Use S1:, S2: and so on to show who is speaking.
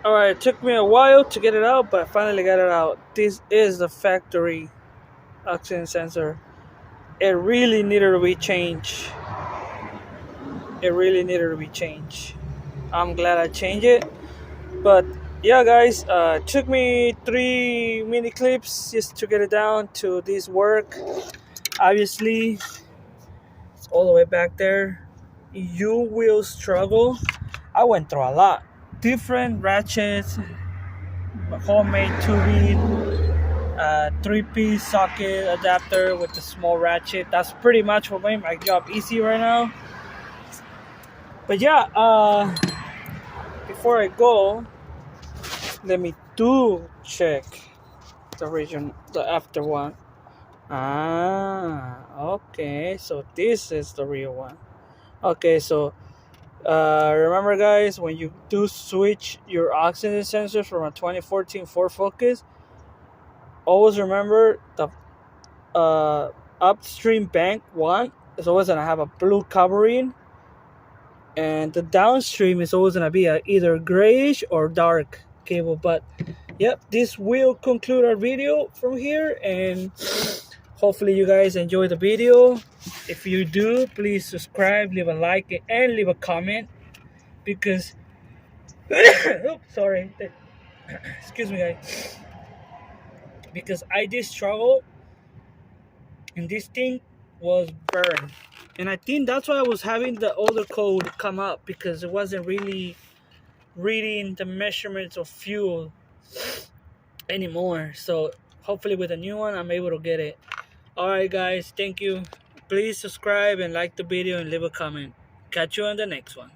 S1: Alright, it took me a while to get it out, but I finally got it out. This is the factory oxygen sensor. It really needed to be changed. It really needed to be changed. I'm glad I changed it. But yeah, guys, it took me 3 mini clips just to get it down to this work. Obviously, it's all the way back there. You will struggle. I went through a lot. Different ratchets, homemade tubing, three-piece socket adapter with the small ratchet. That's pretty much what made my job easy right now. But yeah, before I go, let me do check the after one. Okay, so this is the real one. Okay, so remember, guys, when you do switch your oxygen sensors from a 2014 Ford Focus, always remember the upstream bank one is always gonna have a blue covering, and the downstream is always gonna be a either grayish or dark cable. But yep, this will conclude our video from here, and hopefully you guys enjoy the video. If you do, please subscribe, leave a like, and leave a comment, because oops, sorry, excuse me, guys, because I did struggle, and this thing was burned, and I think that's why I was having the older code come up, because it wasn't really reading the measurements of fuel anymore. So hopefully with a new one I'm able to get it. Alright, guys, thank you. Please subscribe and like the video and leave a comment. Catch you on the next one.